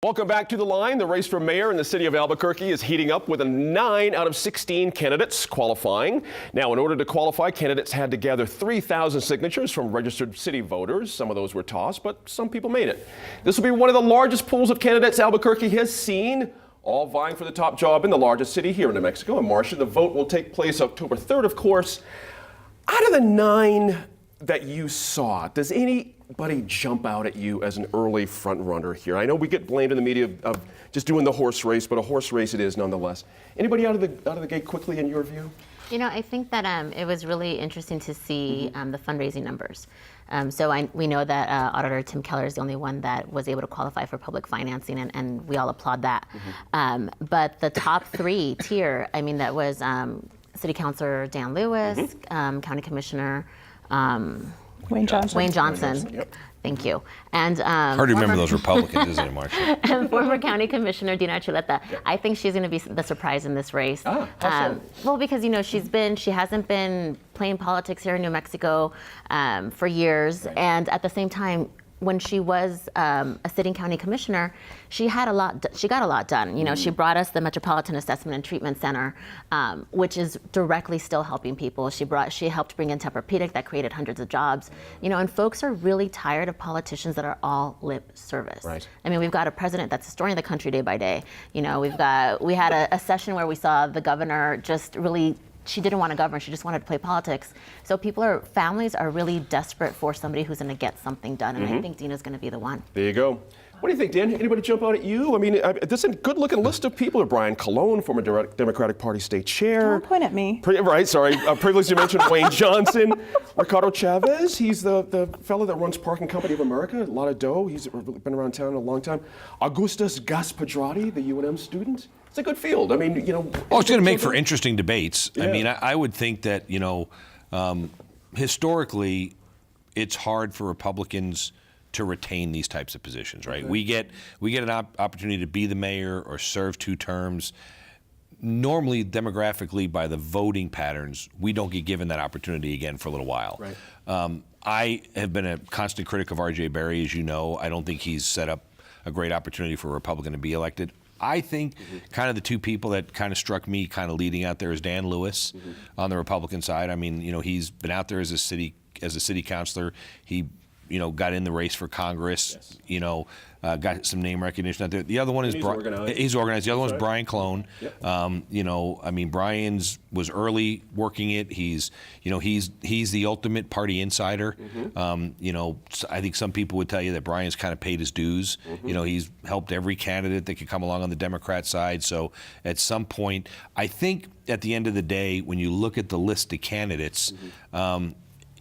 Welcome back to The Line. The race for mayor in the city of Albuquerque is heating up with 9 out of 16 candidates qualifying. Now, in order to qualify, candidates had to gather 3,000 signatures from registered city voters. Some of those were tossed, but some people made it. This will be one of the largest pools of candidates Albuquerque has seen, all vying for the top job in the largest city here in New Mexico. And Marcia, the vote will take place October 3rd, of course. Out of the 9 that you saw, does anybody jump out at you as an early front runner here? I know we get blamed in the media of just doing the horse race, but a horse race it is nonetheless. Anybody out of the gate quickly in your view? You know, I think that it was really interesting to see the fundraising numbers. We know that Auditor Tim Keller is the only one that was able to qualify for public financing, and we all applaud that. But the top 3 tier, I mean, that was City Councilor Dan Lewis, County Commissioner Wayne Johnson. Yep. Thank you. And hard to remember those Republicans, isn't it, Marcia? And former County Commissioner Dina Chuleta. Yep. I think she's going to be the surprise in this race. How so? Well, because she hasn't been playing politics here in New Mexico for years, right. And at the same time, when she was a sitting county commissioner, she got a lot done. You know, she brought us the Metropolitan Assessment and Treatment Center, which is directly still helping people. She helped bring in Tempur-Pedic, that created hundreds of jobs. You know, and folks are really tired of politicians that are all lip service. Right. I mean, we've got a president that's destroying the country day by day. You know, we had a session where we saw the governor just really. She didn't want to govern, she just wanted to play politics. So families are really desperate for somebody who's going to get something done, and I think Dina's going to be the one. There you go. What do you think, Dan? Anybody jump out at you? I mean, this is a good-looking list of people. Brian Colon, former Democratic Party state chair. Don't point at me. Right, sorry. Previously mentioned Wayne Johnson. Ricardo Chavez, he's the fellow that runs Parking Company of America, a lot of dough. He's been around town a long time. Augustus Gaspadrati, the UNM student. It's a good field. I mean, you know. Oh, it's going to make for interesting debates. Yeah. I mean, I would think that, you know, historically, it's hard for Republicans to retain these types of positions, right? Okay. We get an opportunity to be the mayor or serve 2 terms. Normally, demographically, by the voting patterns, we don't get given that opportunity again for a little while. Right. I have been a constant critic of R.J. Berry, as you know. I don't think he's set up a great opportunity for a Republican to be elected. I think kind of the 2 people that kind of struck me kind of leading out there is Dan Lewis on the Republican side. I mean, you know, he's been out there as a city councilor. He, you know, got in the race for Congress. Yes. You know, got some name recognition out there. The other one is he's organized. He's organized. The other one is right. Brian Colon. Yep. You know, I mean, Brian's was early working it. He's the ultimate party insider. You know, I think some people would tell you that Brian's kind of paid his dues. You know, he's helped every candidate that could come along on the Democrat side. So at some point, I think at the end of the day, when you look at the list of candidates,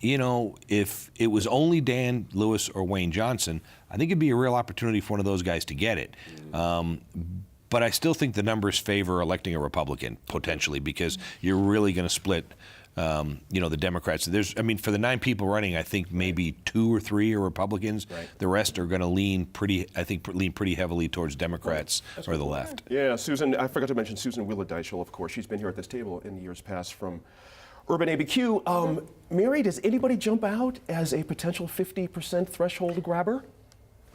you know, if it was only Dan Lewis or Wayne Johnson, I think it'd be a real opportunity for one of those guys to get it. But I still think the numbers favor electing a Republican, potentially, because you're really going to split, you know, the Democrats. I mean, for the 9 people running, I think maybe 2 or 3 are Republicans. Right. The rest are going to lean pretty heavily towards Democrats or the left. Yeah, Susan, I forgot to mention Susan Wheeler Deichel, of course. She's been here at this table in years past from Urban ABQ. Mary, does anybody jump out as a potential 50% threshold grabber?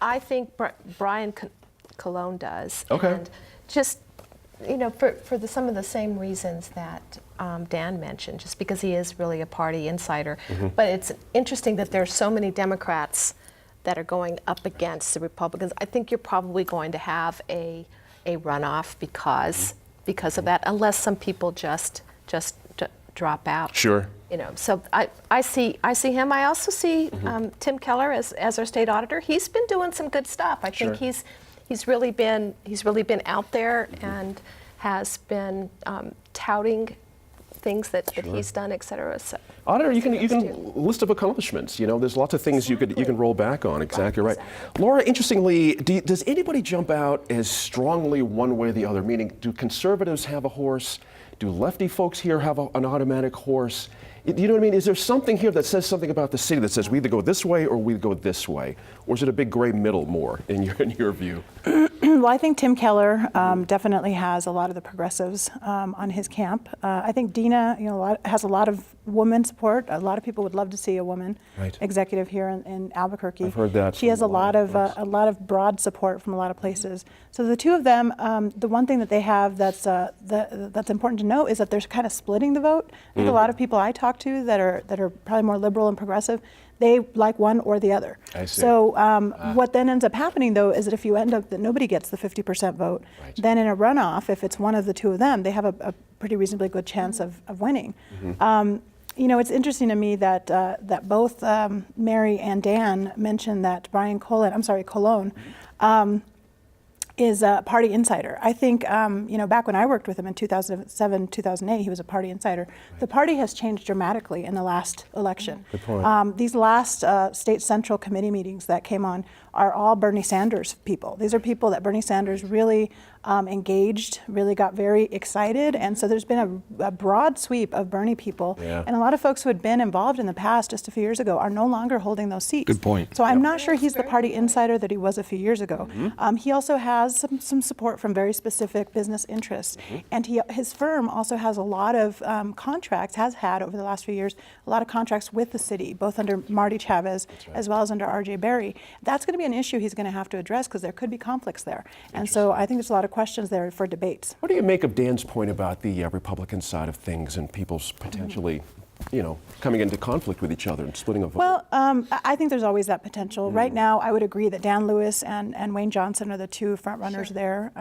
I think Brian Colon does. Okay. And just, you know, for some of the same reasons that Dan mentioned, just because he is really a party insider. But it's interesting that there's so many Democrats that are going up against the Republicans. I think you're probably going to have a runoff because of that, unless some people just drop out. Sure. You know, so I see him. I also see Tim Keller as our state auditor. He's been doing some good stuff. I think he's really been out there and has been touting things that he's done, et cetera. So Auditor, you can list of accomplishments. You know, there's lots of things you can roll back on. Exactly right. Laura, interestingly, does anybody jump out as strongly one way or the other? Meaning, do conservatives have a horse? Do lefty folks here have an automatic horse? You know what I mean? Is there something here that says something about the city that says we either go this way or we go this way? Or is it a big gray middle more in your view? Well, I think Tim Keller definitely has a lot of the progressives on his camp. I think Dina, has a lot of woman support. A lot of people would love to see a woman executive here in Albuquerque. I've heard that She has a from lot of broad support from a lot of places. So the two of them, the one thing that they have that's important to note is that they're kind of splitting the vote. I think a lot of people I talk to that are probably more liberal and progressive, they like one or the other. I see. So what then ends up happening, though, is that if you end up that nobody gets the 50% vote, then in a runoff, if it's one of the two of them, they have a pretty reasonably good chance of winning. It's interesting to me that that both Mary and Dan mentioned that Brian Colon, is a party insider. I think, back when I worked with him in 2007, 2008, he was a party insider. The party has changed dramatically in the last election. Good point. These last state central committee meetings that came on are all Bernie Sanders people. These are people that Bernie Sanders really engaged, really got very excited. And so there's been a broad sweep of Bernie people. Yeah. And a lot of folks who had been involved in the past just a few years ago are no longer holding those seats. Good point. So I'm not sure he's the party insider that he was a few years ago. He also has some support from very specific business interests. And his firm also has a lot of contracts, has had over the last few years, a lot of contracts with the city, both under Marty Chavez as well as under R.J. Berry. That's going to be an issue he's going to have to address because there could be conflicts there. And so I think there's a lot of questions there for debates. What do you make of Dan's point about the Republican side of things and people's potentially, coming into conflict with each other and splitting a vote? Well, I think there's always that potential. Right now, I would agree that Dan Lewis and Wayne Johnson are the two front runners there.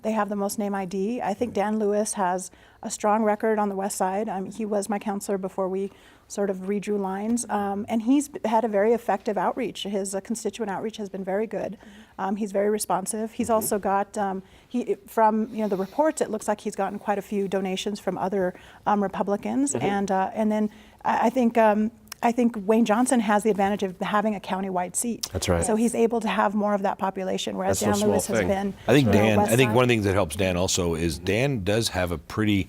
They have the most name ID. I think Dan Lewis has a strong record on the west side. He was my counselor before we sort of redrew lines, and he's had a very effective outreach. His constituent outreach has been very good. He's very responsive. He's also got, from the reports, it looks like he's gotten quite a few donations from other Republicans, and then I think Wayne Johnson has the advantage of having a county-wide seat. That's right. So he's able to have more of that population, whereas That's no Dan Lewis small has thing. been. I think Dan. west I think side. one of the things that helps Dan also is Dan does have a pretty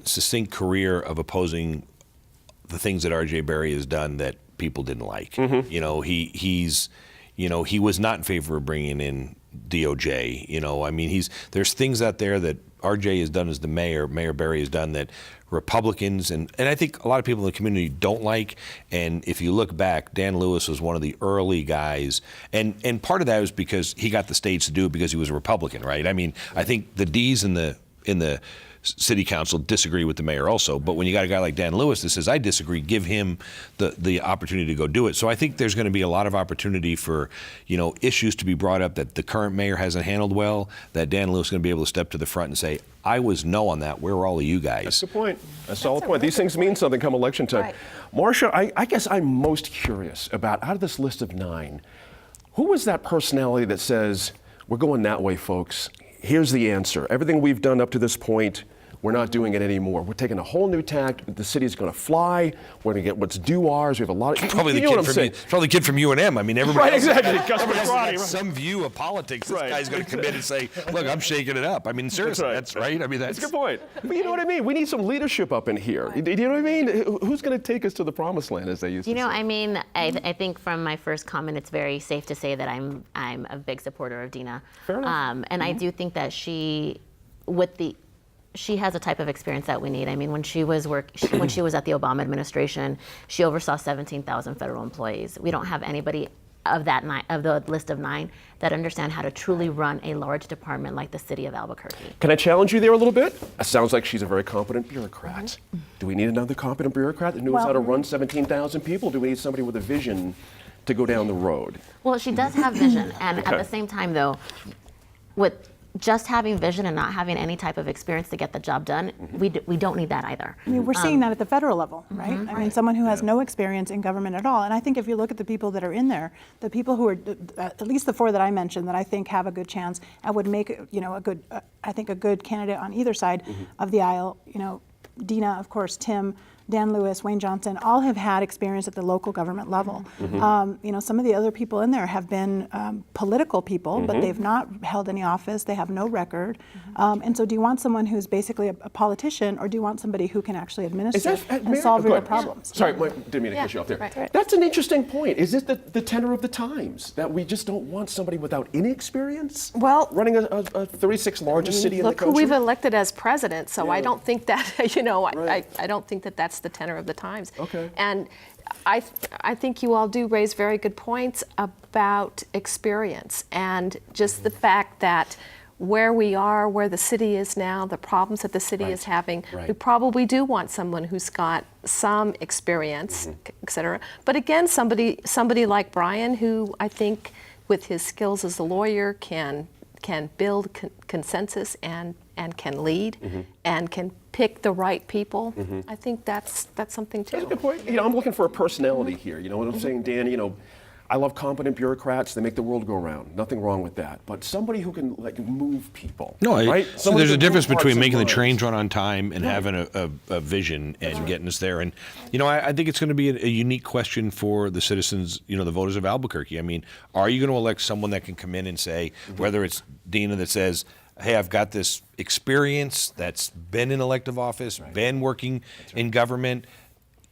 succinct career of opposing the things that R.J. Berry has done that people didn't like. He was not in favor of bringing in DOJ. There's things out there that R.J. has done as the mayor, Mayor Berry has done that Republicans and I think a lot of people in the community don't like. And if you look back, Dan Lewis was one of the early guys, and part of that was because he got the states to do it because he was a Republican, right? I think the D's in the city council disagree with the mayor also, but when you got a guy like Dan Lewis that says, I disagree, give him the opportunity to go do it. So I think there's going to be a lot of opportunity for, issues to be brought up that the current mayor hasn't handled well, that Dan Lewis is going to be able to step to the front and say, I was no on that. Where were all of you guys? That's a good point. That's a solid point. These things mean something come election time. Right. Marcia, I guess I'm most curious about, out of this list of 9, who was that personality that says, we're going that way, folks? Here's the answer. Everything we've done up to this point, we're not doing it anymore. We're taking a whole new tack. The city's going to fly. We're going to get what's due ours. We have a lot of. Probably you the know kid what I'm from saying. probably the kid from UNM. Everybody Right, else, exactly. Gus everybody else McCarty, has got right. some view of politics. This Right. guy's going to come in and say, "Look, I'm shaking it up." Seriously, that's right. That's a good point. But you know what I mean? We need some leadership up in here. Do you know what I mean? Who's going to take us to the promised land, as they used to say? I think from my first comment, it's very safe to say that I'm a big supporter of Dina. Fair enough. And I do think that she has a type of experience that we need. When she was at the Obama administration, she oversaw 17,000 federal employees. We don't have anybody of the list of 9 that understand how to truly run a large department like the city of Albuquerque. Can I challenge you there a little bit? It sounds like she's a very competent bureaucrat. Do we need another competent bureaucrat that knows how to run 17,000 people? Do we need somebody with a vision to go down the road? Well, she does have vision, and at the same time, though, with just having vision and not having any type of experience to get the job done, we don't need that either. We're seeing that at the federal level, right? Someone who has no experience in government at all. And I think if you look at the people that are in there, the people who are, at least the 4 that I mentioned, that I think have a good chance and would make, a good candidate on either side of the aisle. Dina, of course, Tim, Dan Lewis, Wayne Johnson, all have had experience at the local government level. You know, some of the other people in there have been political people, but they've not held any office. They have no record. And so do you want someone who's basically a politician, or do you want somebody who can actually administer and solve real problems? Sorry, didn't mean to cut you off there. right. That's an interesting point. Is it the tenor of the times that we just don't want somebody without any experience Well, running a 36th largest city in the look who country? we've elected as president, so I Yeah. don't think that, you know, Right. I don't think that that's the tenor of the times. Okay. And I think you all do raise very good points about experience and just the fact that where we are, where the city is now, the problems that the city is having, Right. we probably do want someone who's got some experience, et cetera. But again, somebody like Brian, who I think with his skills as a lawyer can build consensus and can lead and can pick the right people. I think that's something too. That's a good point. You know, I'm looking for a personality here. You know what I'm saying, Dan? You know, I love competent bureaucrats. They make the world go round. Nothing wrong with that. But somebody who can like move people. No, right? so Somebody there's who a can difference move hearts between and making the minds. trains run on time and having a vision and getting us there. And, you know, I think it's going to be a unique question for the citizens, you know, the voters of Albuquerque. I mean, are you going to elect someone that can come in and say, whether it's Dina that says, hey, I've got this experience that's been in elective office, been working in government.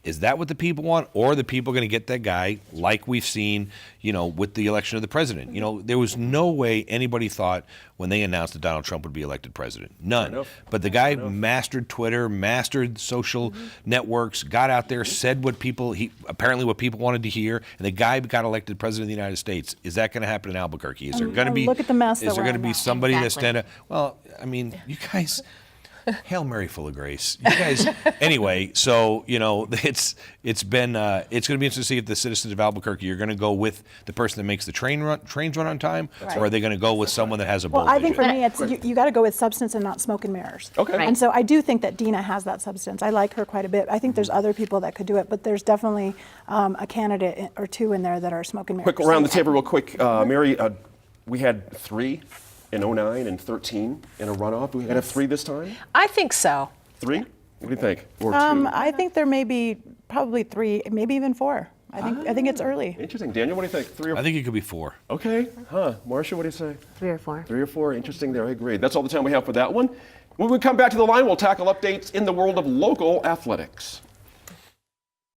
Is that what the people want? Or are the people going to get that guy like we've seen, you know, with the election of the president? You know, there was no way anybody thought when they announced that Donald Trump would be elected president. None. But the guy mastered Twitter, mastered social networks, got out there, said what people wanted to hear, and the guy got elected president of the United States. Is that going to happen in Albuquerque? Is there going to be look at the mess that is there we're going to in be now. somebody that Exactly. stand up? Well, I mean, you guys Hail Mary, full of grace. You guys, anyway. So you know, it's going to be interesting to see if the citizens of Albuquerque are going to go with the person that makes the trains run on time, or are they going to go with someone that has a bold Well, I think for vision? me, it's you got to go with substance and not smoke and mirrors. Okay. Right. And so I do think that Dina has that substance. I like her quite a bit. I think there's other people that could do it, but there's definitely a candidate or two in there that are smoke and mirrors. Quick around the table, real quick. Mary, we had 3 in 09 and 13 in a runoff. We going to have 3 this time? I think so. 3? What do you think? Or 2? I think there may be probably 3, maybe even 4. I think it's early. Interesting. Daniel, what do you think? 3 or 4? I think it could be 4. Okay. Huh. Marcia, what do you say? 3 or 4. 3 or 4. Interesting there. I agree. That's all the time we have for that one. When we come back to the line, we'll tackle updates in the world of local athletics.